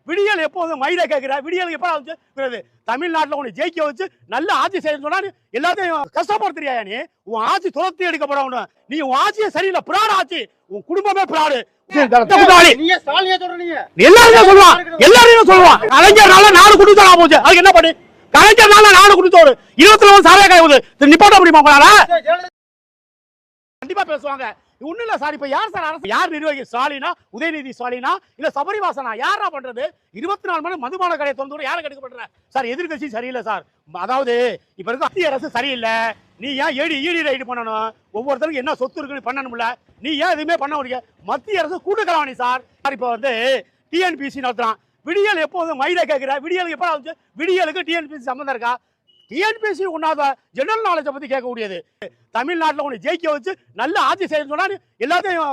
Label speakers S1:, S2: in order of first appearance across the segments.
S1: விடியல் எப்போதும் மயில கேட்கிற விடியல் எப்ப வந்து தமிழ்நாட்டில் உன்னை ஜெயிக்க வச்சு நல்ல ஆட்சி செய்ய சொன்னா எல்லாத்தையும் கஷ்டப்படுத்துறியா நீ? உன் ஆட்சி துரத்தி எடுக்கப்படணும். நீ உன் ஆட்சியே சரியில்லை, பிராடு ஆட்சி. உன் குடும்பமே பிராடு. எல்லாரும் சொல்லுவான் கலைஞர்னால நாடு குடுத்தா போச்சு. அதுக்கு என்ன பண்ணி கலைஞர்னால நாடு குடுத்தோடு 24 சாரையா கைவுது நிப்பாட்ட முடியுமா உங்களால? கண்டிப்பா பேசுவாங்க. ஒண்ணு இல்ல சார், இப்ப யார் சார் அரசு யார் நிர்வாகி? ஸ்டாலினா, உதயநிதி ஸ்டாலினா, இல்ல சபரிவாசனா? யாரா பண்றது? 24 மணி மதுபான கடையை திறந்து யாரை கெடுக்க பண்ற சார்? எதிர்கட்சி சரியில்லை சார். அதாவது இப்ப இருக்க மத்திய அரசு சரியில்லை. நீ ஏன் ஈடி ரைடு பண்ணணும்? ஒவ்வொருத்தருக்கும் என்ன சொத்து இருக்குன்னு பண்ணணும்ல. நீ ஏன் எதுவுமே பண்ண முடியாது? மத்திய அரசு கூட்டுக்கலவாணி சார். இப்ப வந்து டிஎன்பிசி நடத்துறான். விடியல் எப்போதும் மயில கேட்கிற விடியலுக்கு எப்ப வந்து விடியலுக்கு டிஎன்பிசி சம்பந்தம் இருக்கா? டிஎன்பிசி உண்ணாத ஜெனரல் நாலேஜை பத்தி கேட்க முடியாது. தமிழ்நாட்டில் உன்னை ஜெயிக்க வச்சு நல்ல ஆட்சி செய்ய சொன்னா எல்லாத்தையும்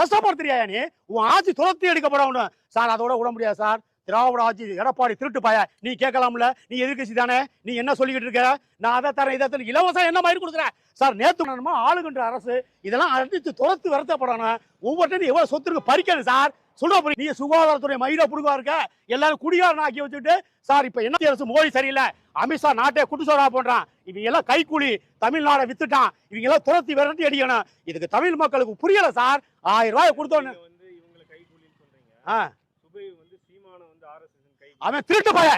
S1: கஷ்டப்படுத்துறியா நீ? உன் ஆட்சி துரத்தி எடுக்கப்படணும் சார். அதோட விட முடியாது சார். திராவிட ஆட்சி எடப்பாடி திருட்டு பாய. நீ கேட்கலாம்ல, நீ எதிர்கட்சி தானே, நீ என்ன சொல்லிக்கிட்டு இருக்க? நான் அதை தரேன் இதை தரேன், இலவசம் என்ன மாதிரி கொடுக்குறேன் சார்? நேற்று ஆளுகின்ற அரசு இதெல்லாம் அடித்து துரத்து வருத்தப்படணும். ஒவ்வொருத்தரும் எவ்வளவு சொத்து இருக்கு பறிக்கணும் சார். சொல்ற நீ சுகாதாரத்துறை மயில புடுங்கா இருக்க, எல்லாரும் குடிகாரன் ஆக்கி வச்சுட்டு சார். இப்ப என்ன அரசு மோடி சரியில்லை, அமித்ஷா நாட்டை குட்டுச்சோரா போன்றான். இவங்க எல்லாம் கைக்கூலி தமிழ்நாடை வித்துட்டான். இவங்க எல்லாம் துரத்தி விரட்டி அடிக்கணும். இதுக்கு தமிழ் மக்களுக்கு புரியல சார். 1000 ரூபாய் கொடுத்தோன்னு அவன் திருட்டு பய.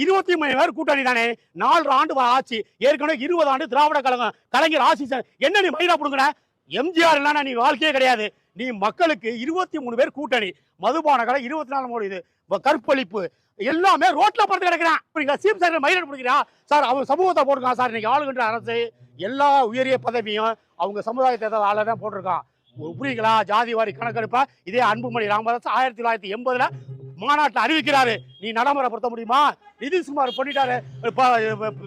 S1: 23 பேர் கூட்டணி தானே, 4 ஆண்டு ஆட்சி. ஏற்கனவே 20 ஆண்டு திராவிட கழகம் கலைஞர் ஆட்சி. என்ன நீ மயிலா புடுங்கின? எம்ஜிஆர் இல்லைன்னா நீ வாழ்க்கையே கிடையாது. நீ மக்களுக்கு 23 பேர் கூட்டணி, மதுபான கடை 24 கோடி, இது கற்பழிப்பு எல்லாமே ரோட்ல படுத்து கிடக்கிறான். சீப் சார் மயில பிடிக்கிறா சார். அவன் சமூகத்தை போட்டிருக்கான் சார். இன்னைக்கு ஆளுகின்ற அரசு எல்லா உயரிய பதவியும் அவங்க சமுதாயத்தை ஆள தான் போட்டிருக்கான். புரியுங்களா? ஜாதி வாரி கணக்கெடுப்பா இதே அன்புமணி ராமதாஸ் 1980 மாநாட்டில் அறிவிக்கிறாரு. நீ நடைமுறைப்படுத்த முடியுமா? நிதிஷ்குமார் பண்ணிட்டாரு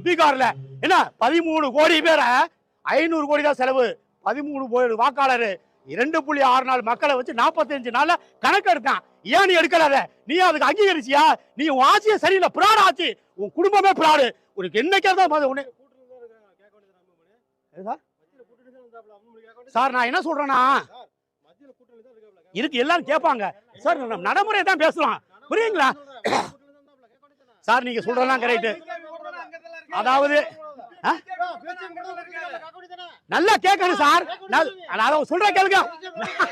S1: பீகார்ல. என்ன 13 கோடி பேரை 500 கோடி தான் செலவு. 13 கோடி வாக்காளர் 2.64 மக்களை வச்சு 45 நாள்ல கணக்கு எடுத்தான். ஏன் நீ எடுக்கல? நீ அதுக்கு அங்கீகரிச்சியா? நீ உன் ஆட்சியே சரியில்லை, பிராடு ஆட்சி. உன் குடும்பமே பிராடு. உனக்கு என்னைக்கா சார் நான் என்ன சொல்றேன்னா இருக்கு எல்லாரும் கேட்பாங்க சார். நடைமுறை தான் பேசலாம், புரியுங்களா சார்? நீங்க சொல்றதெல்லாம் கரெக்ட். அதாவது நல்லா கேட்கணும் சார். சொல்ற கேளுங்க.